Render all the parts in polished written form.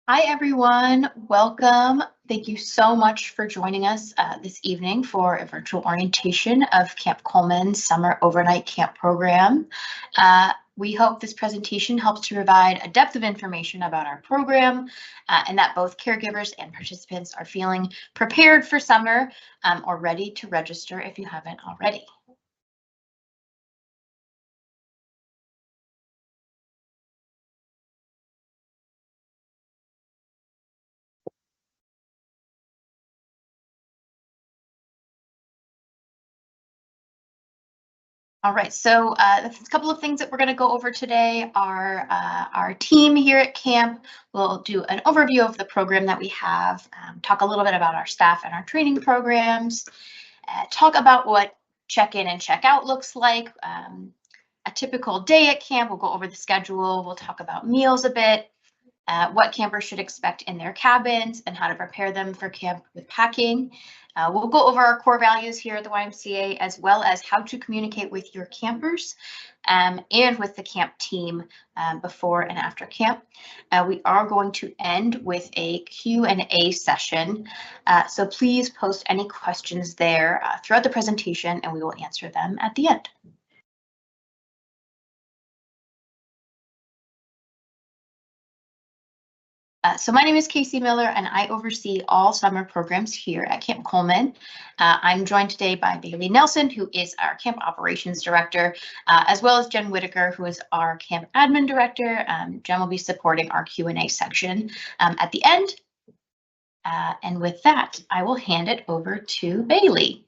Hi, everyone. Welcome. Thank you so much for joining us this evening for a virtual orientation of Camp Colman's summer overnight camp program. We hope this presentation helps to provide a depth of information about our program and that both caregivers and participants are feeling prepared for summer or ready to register if you haven't already. All right, so a couple of things that we're going to go over today are our team here at camp. We'll do an overview of the program that we have, talk a little bit about our staff and our training programs, talk about what check-in and check-out looks like, a typical day at camp. We'll go over the schedule. We'll talk about meals a bit, what campers should expect in their cabins and how to prepare them for camp with packing. We'll go over our core values here at the YMCA, as well as how to communicate with your campers and with the camp team before and after camp. We are going to end with a Q&A session, so please post any questions there throughout the presentation and we will answer them at the end. So my name is Casey Miller and I oversee all summer programs here at Camp Colman. I'm joined today by Bailey Nelson, who is our Camp Operations Director, as well as Jen Whitaker, who is our Camp Admin Director. Jen will be supporting our Q&A section at the end. And with that, I will hand it over to Bailey.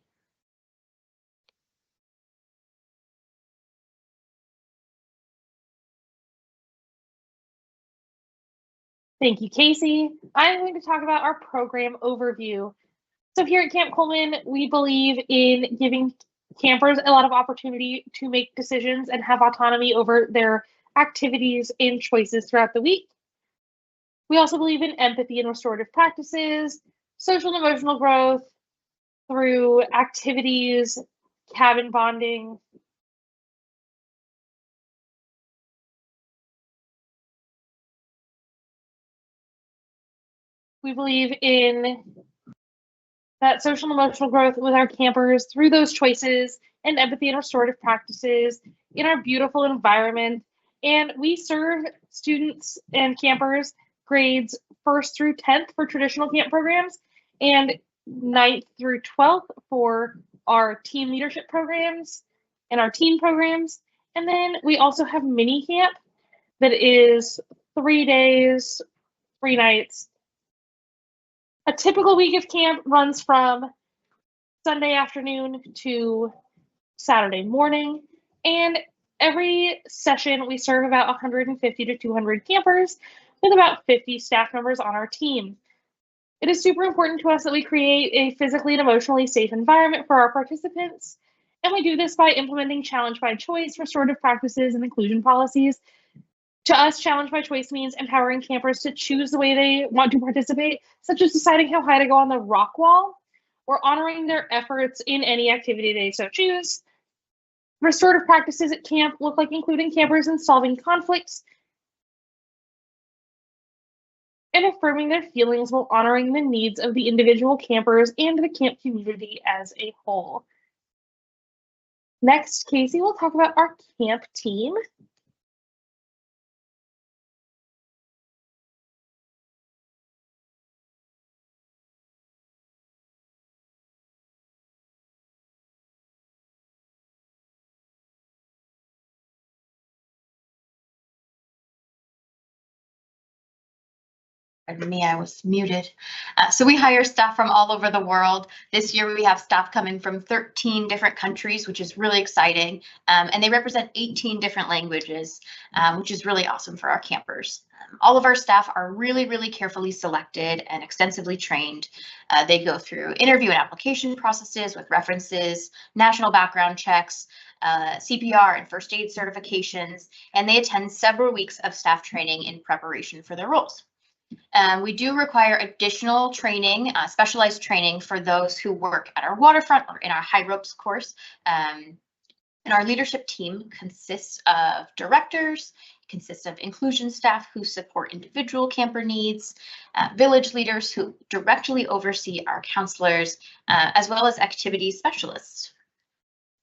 Thank you, Casey. I'm going to talk about our program overview. So here at Camp Colman, we believe in giving campers a lot of opportunity to make decisions and have autonomy over their activities and choices throughout the week. We also believe in empathy and restorative practices, social and emotional growth through activities, cabin bonding. We believe in that social and emotional growth with our campers through those choices and empathy and restorative practices in our beautiful environment. And we serve students and campers grades 1st through 10th for traditional camp programs and 9th through 12th for our team leadership programs and our teen programs. And then we also have mini camp that is 3 days, 3 nights. A typical week of camp runs from Sunday afternoon to Saturday morning, and every session we serve about 150 to 200 campers with about 50 staff members on our team. It is super important to us that we create a physically and emotionally safe environment for our participants, and we do this by implementing challenge by choice, restorative practices, and inclusion policies. To us, challenge by choice means empowering campers to choose the way they want to participate, such as deciding how high to go on the rock wall or honoring their efforts in any activity they so choose. Restorative practices at camp look like including campers in solving conflicts and affirming their feelings while honoring the needs of the individual campers and the camp community as a whole. Next, Casey will talk about our camp team. Pardon me, I was muted. So we hire staff from all over the world. This year we have staff coming from 13 different countries, which is really exciting. And they represent 18 different languages, which is really awesome for our campers. All of our staff are really, really carefully selected and extensively trained. They go through interview and application processes with references, national background checks, CPR and first aid certifications, and they attend several weeks of staff training in preparation for their roles. We do require additional training, specialized training for those who work at our waterfront or in our high ropes course. And our leadership team consists of directors, consists of inclusion staff who support individual camper needs, village leaders who directly oversee our counselors, as well as activity specialists.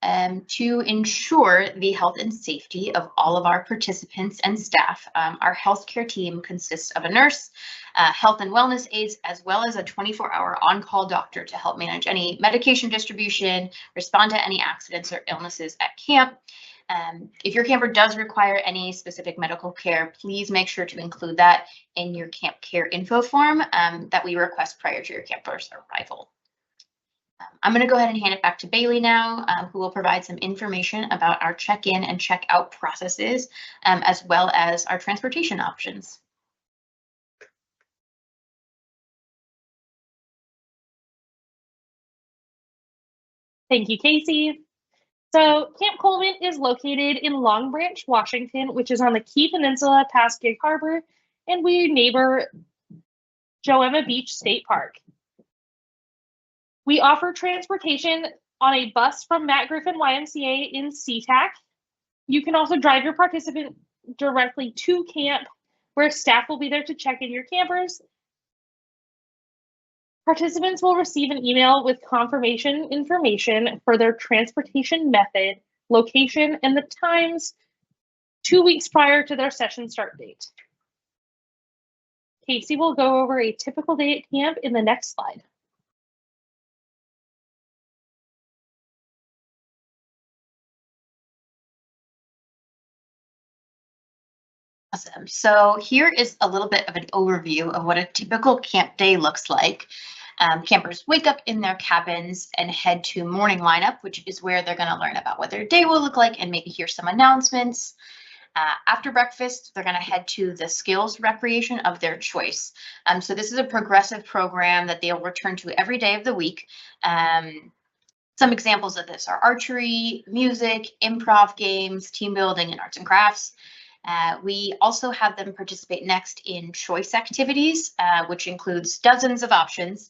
To ensure the health and safety of all of our participants and staff, our healthcare team consists of a nurse, health and wellness aides, as well as a 24-hour on-call doctor to help manage any medication distribution, respond to any accidents or illnesses at camp. If your camper does require any specific medical care, please make sure to include that in your camp care info form that we request prior to your camper's arrival. I'm going to go ahead and hand it back to Bailey now, who will provide some information about our check-in and check-out processes, as well as our transportation options. Thank you, Casey. So Camp Colman is located in Long Branch, Washington, which is on the Key Peninsula past Gig Harbor, and we neighbor Joema Beach State Park. We offer transportation on a bus from Matt Griffin YMCA in SeaTac. You can also drive your participant directly to camp, where staff will be there to check in your campers. Participants will receive an email with confirmation information for their transportation method, location, and the times 2 weeks prior to their session start date. Casey will go over a typical day at camp in the next slide. Awesome. So here is a little bit of an overview of what a typical camp day looks like. Campers wake up in their cabins and head to morning lineup, which is where they're going to learn about what their day will look like and maybe hear some announcements. After breakfast, they're going to head to the skills recreation of their choice. So this is a progressive program that they'll return to every day of the week. Some examples of this are archery, music, improv games, team building, and arts and crafts. We also have them participate next in choice activities, which includes dozens of options.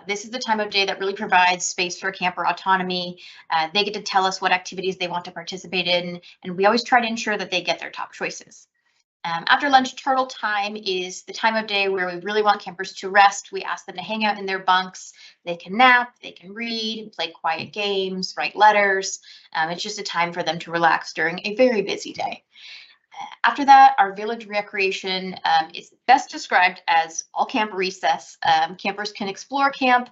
This is the time of day that really provides space for camper autonomy. They get to tell us what activities they want to participate in, and we always try to ensure that they get their top choices. After lunch, turtle time is the time of day where we really want campers to rest. We ask them to hang out in their bunks. They can nap, they can read, play quiet games, write letters. It's just a time for them to relax during a very busy day. After that, our village recreation is best described as all camp recess. Campers can explore camp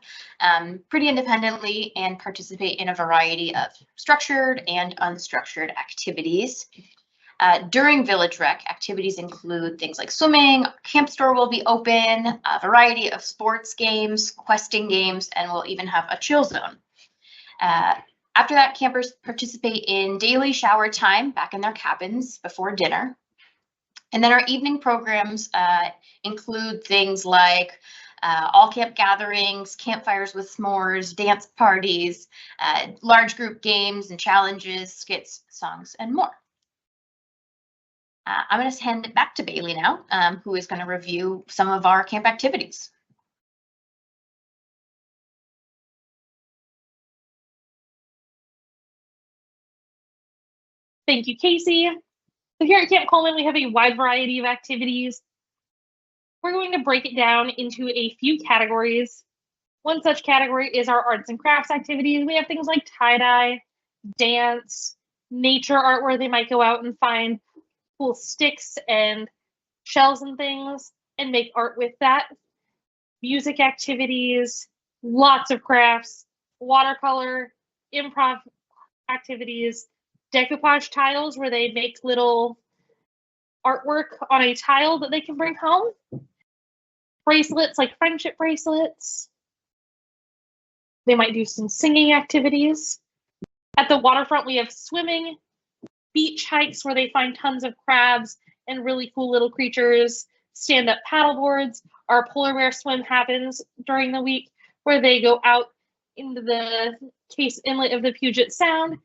pretty independently and participate in a variety of structured and unstructured activities. During village rec, activities include things like swimming, camp store will be open, a variety of sports games, questing games, and we'll even have a chill zone. After that, campers participate in daily shower time back in their cabins before dinner. And then our evening programs include things like all camp gatherings, campfires with s'mores, dance parties, large group games and challenges, skits, songs, and more. I'm going to hand it back to Bailey now, who is going to review some of our camp activities. Thank you, Casey. So here at Camp Colman, we have a wide variety of activities. We're going to break it down into a few categories. One such category is our arts and crafts activities. We have things like tie-dye, dance, nature art, where they might go out and find cool sticks and shells and things and make art with that. Music activities, lots of crafts, watercolor, improv activities, decoupage tiles where they make little artwork on a tile that they can bring home. Bracelets like friendship bracelets. They might do some singing activities. At the waterfront, we have swimming, beach hikes where they find tons of crabs and really cool little creatures, stand-up paddleboards. Our polar bear swim happens during the week where they go out into the Case Inlet of the Puget Sound.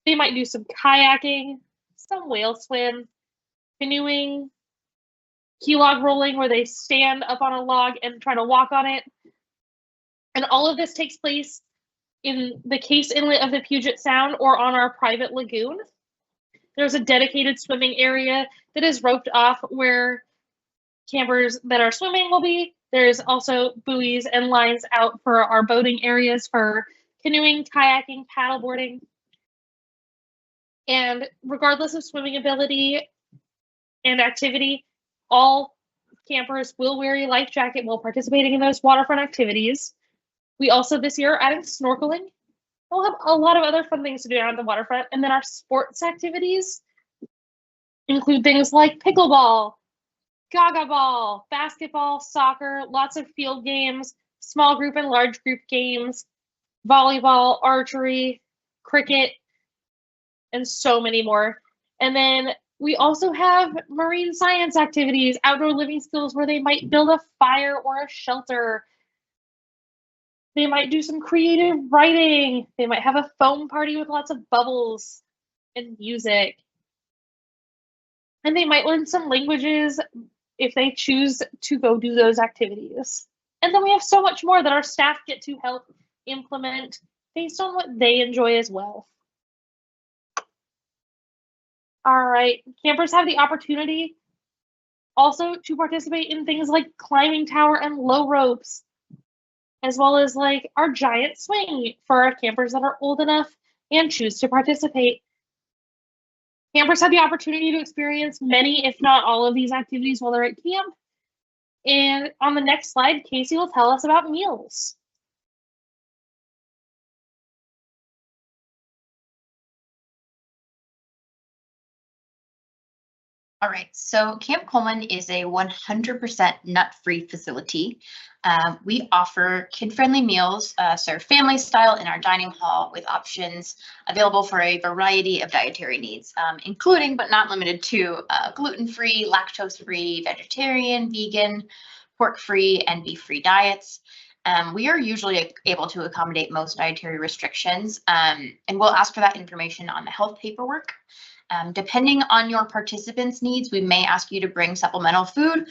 They might do some kayaking, some whale swim, canoeing, key log rolling where they stand up on a log and try to walk on it. And all of this takes place in the Case Inlet of the Puget Sound or on our private lagoon. There's a dedicated swimming area that is roped off where campers that are swimming will be. There's also buoys and lines out for our boating areas for canoeing, kayaking, paddleboarding. And regardless of swimming ability and activity, all campers will wear a life jacket while participating in those waterfront activities. We also this year are adding snorkeling. We'll have a lot of other fun things to do down at the waterfront. And then our sports activities include things like pickleball, gaga ball, basketball, soccer, lots of field games, small group and large group games, volleyball, archery, cricket, and so many more. And then we also have marine science activities, outdoor living skills where they might build a fire or a shelter. They might do some creative writing. They might have a foam party with lots of bubbles and music. And they might learn some languages if they choose to go do those activities. And then we have so much more that our staff get to help implement based on what they enjoy as well. All right, campers have the opportunity also to participate in things like climbing tower and low ropes, as well as like our giant swing for our campers that are old enough and choose to participate. Campers have the opportunity to experience many, if not all, of these activities while they're at camp. And on the next slide, Casey will tell us about meals. All right, so Camp Colman is a 100% nut-free facility. We offer kid-friendly meals served family style in our dining hall with options available for a variety of dietary needs, including but not limited to gluten-free, lactose-free, vegetarian, vegan, pork-free, and beef-free diets. We are usually able to accommodate most dietary restrictions, and we'll ask for that information on the health paperwork. Depending on your participants' needs, we may ask you to bring supplemental food,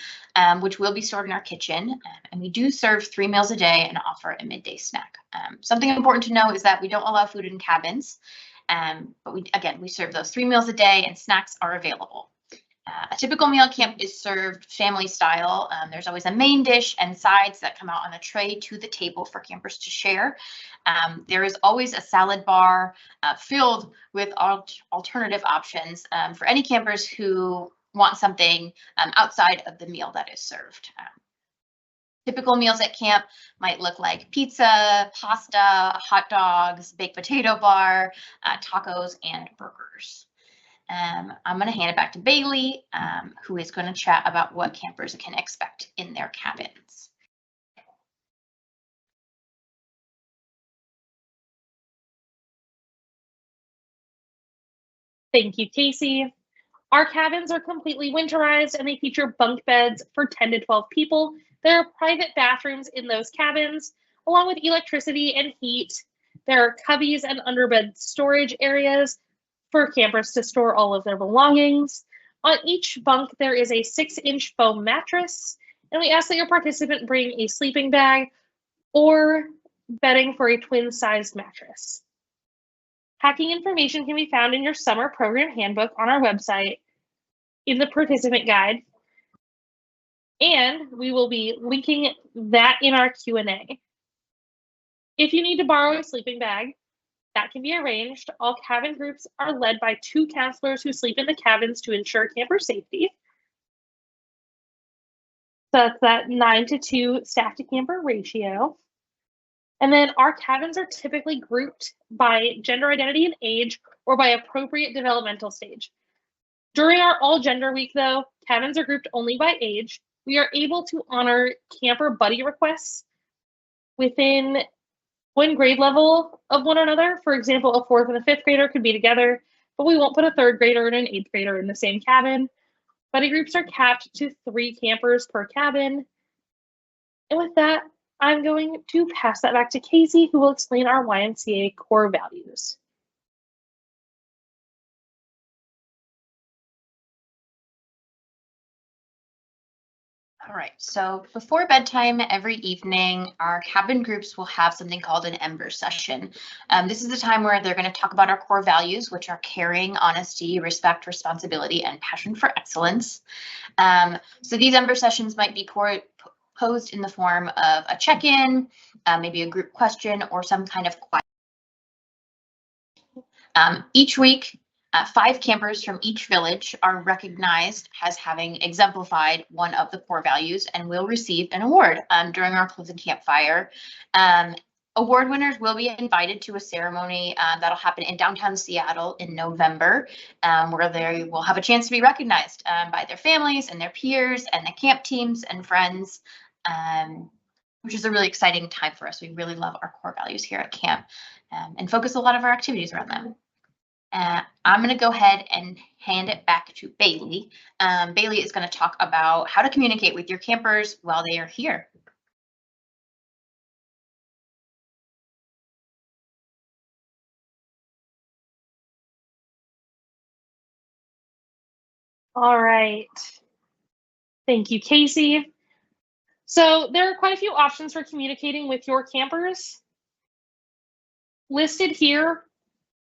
which will be stored in our kitchen. And we do serve 3 meals a day and offer a midday snack. Something important to know is that we don't allow food in cabins, but we serve those 3 meals a day and snacks are available. A typical meal at camp is served family style. There's always a main dish and sides that come out on a tray to the table for campers to share. There is always a salad bar filled with alternative options for any campers who want something outside of the meal that is served. Typical meals at camp might look like pizza, pasta, hot dogs, baked potato bar, tacos, and burgers. I'm going to hand it back to Bailey, who is going to chat about what campers can expect in their cabins. Thank you, Casey. Our cabins are completely winterized and they feature bunk beds for 10 to 12 people. There are private bathrooms in those cabins, along with electricity and heat. There are cubbies and underbed storage areas for campers to store all of their belongings. On each bunk, there is a 6-inch foam mattress, and we ask that your participant bring a sleeping bag or bedding for a twin-sized mattress. Packing information can be found in your summer program handbook on our website in the participant guide, and we will be linking that in our Q&A. If you need to borrow a sleeping bag, that can be arranged. All cabin groups are led by 2 counselors who sleep in the cabins to ensure camper safety. So that's that 9 to 2 staff to camper ratio. And then our cabins are typically grouped by gender identity and age or by appropriate developmental stage. During our all gender week though, cabins are grouped only by age. We are able to honor camper buddy requests within one grade level of one another. For example, a 4th and a 5th grader could be together, but we won't put a 3rd grader and an 8th grader in the same cabin. Buddy groups are capped to 3 campers per cabin. And with that, I'm going to pass that back to Casey, who will explain our YMCA core values. All right, so before bedtime every evening, our cabin groups will have something called an Ember session. This is the time where they're going to talk about our core values, which are caring, honesty, respect, responsibility, and passion for excellence. So these Ember sessions might be posed in the form of a check-in, maybe a group question, or some kind of question. Each week, 5 campers from each village are recognized as having exemplified one of the core values and will receive an award during our closing campfire. Award winners will be invited to a ceremony that'll happen in downtown Seattle in November, where they will have a chance to be recognized by their families and their peers and the camp teams and friends, which is a really exciting time for us. We really love our core values here at camp and focus a lot of our activities around them. I'm going to go ahead and hand it back to Bailey. Bailey is going to talk about how to communicate with your campers while they are here. All right. Thank you, Casey. So there are quite a few options for communicating with your campers. Listed here,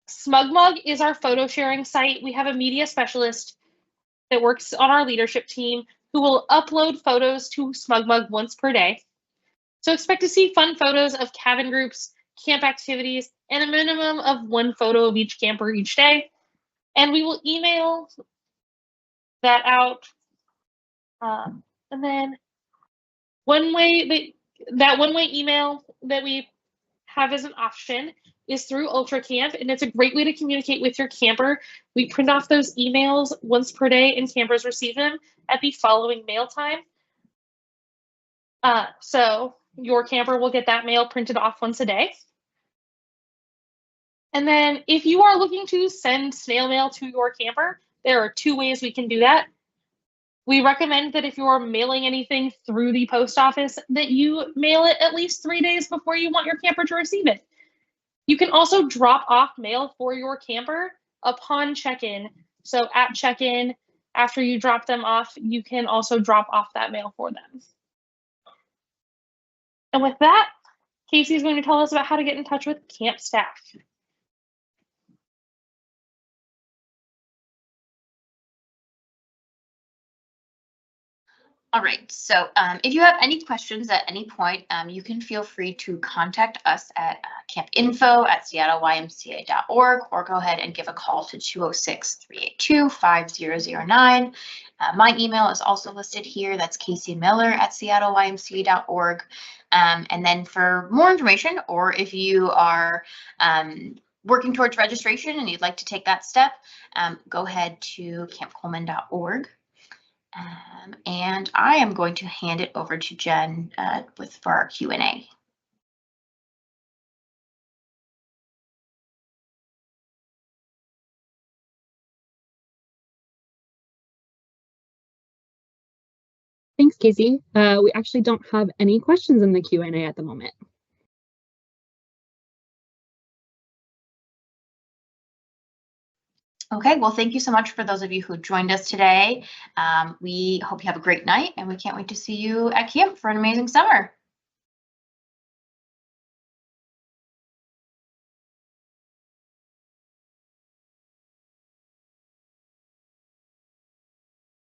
SmugMug is our photo sharing site. We have a media specialist that works on our leadership team who will upload photos to SmugMug once per day. So expect to see fun photos of cabin groups, camp activities, and a minimum of 1 photo of each camper each day. And we will email that out. And then one-way email that we have as an option is through UltraCamp, and it's a great way to communicate with your camper. We print off those emails once per day, and campers receive them at the following mail time. So your camper will get that mail printed off once a day. And then if you are looking to send snail mail to your camper, there are 2 ways we can do that. We recommend that if you are mailing anything through the post office, that you mail it at least 3 days before you want your camper to receive it. You can also drop off mail for your camper upon check-in. So at check-in, after you drop them off, you can also drop off that mail for them. And with that, Casey is going to tell us about how to get in touch with camp staff. All right, so if you have any questions at any point, you can feel free to contact us at campinfo@seattleymca.org or go ahead and give a call to 206-382-5009. My email is also listed here. That's caseymiller@seattleymca.org. And then for more information, or if you are working towards registration and you'd like to take that step, go ahead to campcolman.org. And I am going to hand it over to Jen for our Q&A. Thanks, Casey. We actually don't have any questions in the Q&A at the moment. Okay, well, thank you so much for those of you who joined us today. We hope you have a great night, and we can't wait to see you at camp for an amazing summer.